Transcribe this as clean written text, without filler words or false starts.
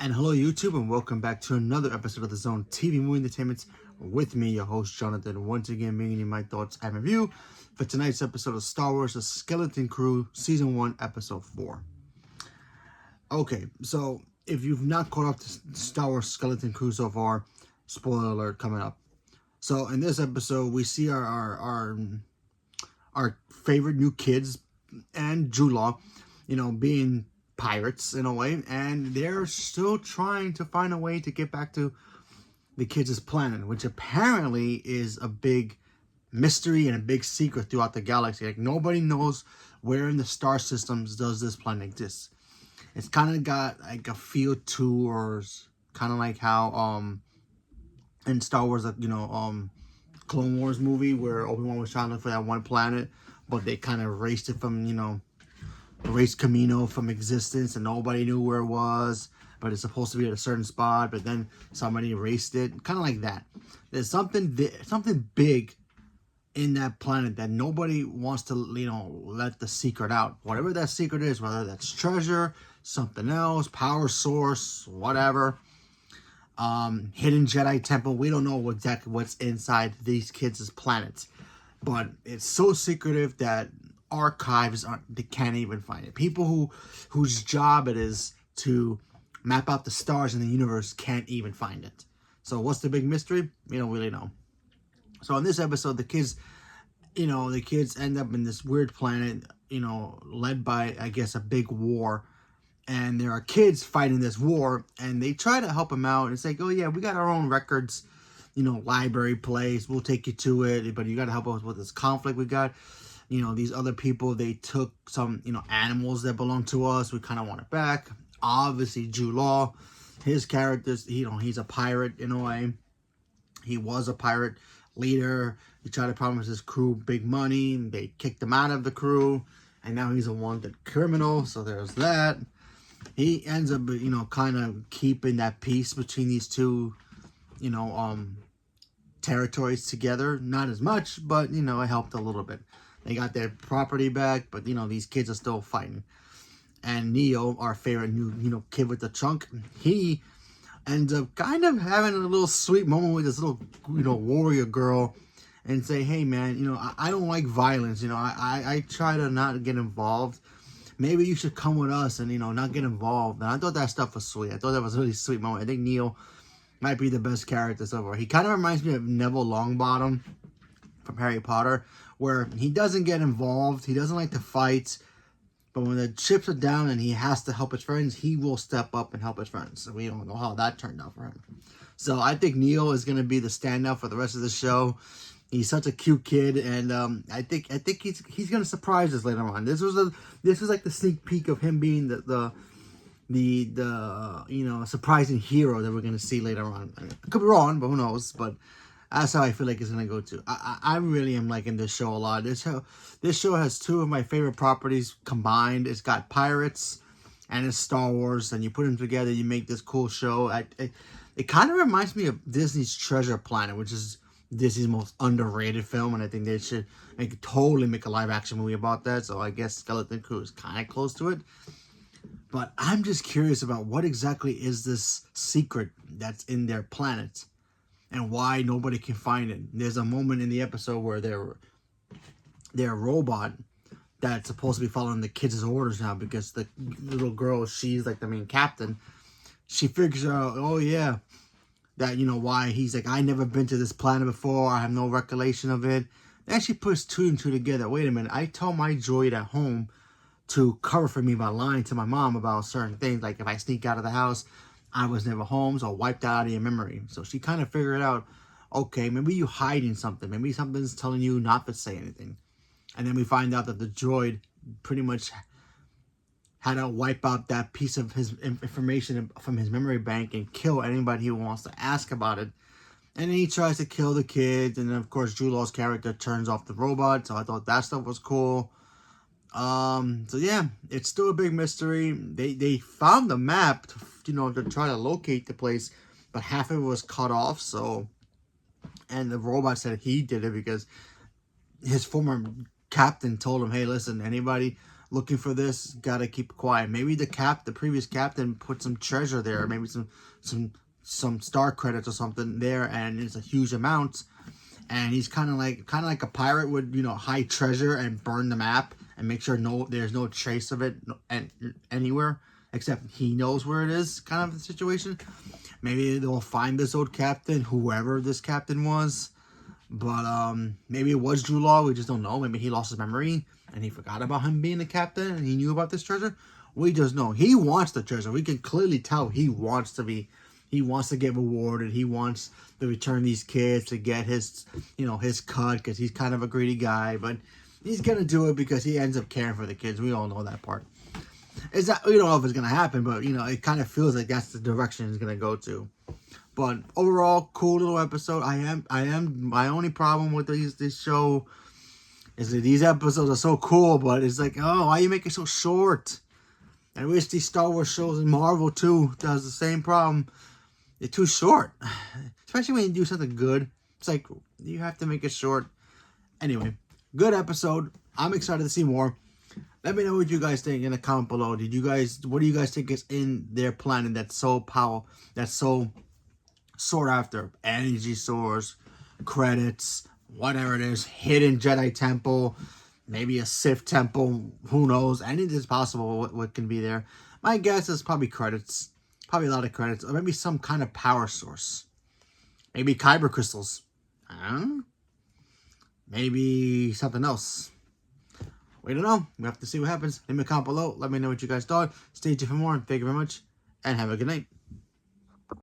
And hello, YouTube, and welcome back to another episode of the Zone TV Movie Entertainment with me, your host, Jonathan. Once again, bringing you my thoughts and review for tonight's episode of Star Wars: The Skeleton Crew, Season 1, Episode 4. Okay, so if you've not caught up to Star Wars Skeleton Crew so far, spoiler alert coming up. So in this episode, we see our favorite new kids and Jude Law, being pirates in a way, and they're still trying to find a way to get back to the kids' planet, which apparently is a big mystery and a big secret throughout the galaxy. Like, nobody knows where in the star systems does this planet exist. It's kind of got like a feel to, or kind of like how in Star Wars, Clone Wars movie where Obi-Wan was trying to look for that one planet, but they kind of erased it from, erased Kamino from existence, and nobody knew where it was, but it's supposed to be at a certain spot, but then somebody erased it. Kind of like that. There's something big in that planet that nobody wants to, let the secret out. Whatever that secret is, whether that's treasure, something else, power source, whatever. Hidden Jedi temple. We don't know exactly what's inside these kids' planets, but it's so secretive that archives they can't even find it. People whose job it is to map out the stars in the universe can't even find it. So what's the big mystery? We don't really know. So in this episode, the kids end up in this weird planet, led by, I guess, a big war. And there are kids fighting this war, and they try to help them out. It's like, oh yeah, we got our own records, library place. We'll take you to it, but you got to help us with this conflict we got. These other people, they took some, animals that belong to us. We kind of want it back. Obviously, Jude Law, his character's, he's a pirate in a way. He was a pirate leader. He tried to promise his crew big money. They kicked him out of the crew, and now he's a wanted criminal. So there's that. He ends up, kind of keeping that peace between these two, territories together. Not as much, but, it helped a little bit. They got their property back, but, these kids are still fighting. And Neo, our favorite new, kid with the trunk, he ends up kind of having a little sweet moment with this little, warrior girl, and say, hey, man, I don't like violence. I try to not get involved. Maybe you should come with us and, not get involved. And I thought that stuff was sweet. I thought that was a really sweet moment. I think Neo might be the best character so far. He kind of reminds me of Neville Longbottom from Harry Potter, where he doesn't get involved. He doesn't like to fight. But when the chips are down and he has to help his friends, he will step up and help his friends. So we don't know how that turned out for him. So I think Neo is going to be the standout for the rest of the show. He's such a cute kid, and I think he's gonna surprise us later on. This was like the sneak peek of him being the surprising hero that we're gonna see later on. I could be wrong, but who knows? But that's how I feel like it's gonna go to. I really am liking this show a lot. This show has two of my favorite properties combined. It's got pirates and it's Star Wars, and you put them together, you make this cool show. It kind of reminds me of Disney's Treasure Planet, which is Disney's most underrated film, and I think they should totally make a live action movie about that. So I guess Skeleton Crew is kind of close to it. But I'm just curious about what exactly is this secret that's in their planet, and why nobody can find it. There's a moment in the episode where their robot that's supposed to be following the kids' orders now, because the little girl, she's like the main captain. She figures out, oh yeah, that, why he's like, I never been to this planet before. I have no recollection of it. Then she puts two and two together. Wait a minute. I told my droid at home to cover for me by lying to my mom about certain things. Like if I sneak out of the house, I was never home, so I wiped that out of your memory. So she kind of figured out, okay, maybe you're hiding something. Maybe something's telling you not to say anything. And then we find out that the droid pretty much had to wipe out that piece of his information from his memory bank and kill anybody who wants to ask about it. And then he tries to kill the kids, and then of course Jude Law's character turns off the robot, so I thought that stuff was cool. So yeah, it's still a big mystery. They found the map to try to locate the place, but half of it was cut off. So, and the robot said he did it because his former captain told him, hey, listen, anybody looking for this, gotta keep quiet. Maybe the previous captain put some treasure there, maybe some star credits or something there, and it's a huge amount. And he's kind of like a pirate would, hide treasure and burn the map and make sure there's no trace of it anywhere except he knows where it is, kind of the situation. Maybe they'll find this old captain, whoever this captain was. But maybe it was Drew Law. We just don't know. Maybe he lost his memory and he forgot about him being the captain and he knew about this treasure. We just know he wants the treasure. We can clearly tell he wants to get rewarded. He wants to return these kids to get his, his cut, because he's kind of a greedy guy. But he's gonna do it because he ends up caring for the kids. We all know that part. We don't know if it's gonna happen, but it kind of feels like that's the direction it's gonna go to. But overall, cool little episode. My only problem with this show is that these episodes are so cool, but it's like, oh, why you make it so short? I wish these Star Wars shows and Marvel too does the same problem. They're too short, especially when you do something good. It's like you have to make it short. Anyway, good episode. I'm excited to see more. Let me know what you guys think in the comment below. What do you guys think is in their planet that's so sought after? Energy source, credits, whatever it is, hidden Jedi temple, maybe a Sith temple, who knows? Anything is possible what can be there. My guess is probably credits. Probably a lot of credits. Or maybe some kind of power source. Maybe kyber crystals. Maybe something else. We don't know. We have to see what happens. Leave me a comment below. Let me know what you guys thought. Stay tuned for more. Thank you very much. And have a good night.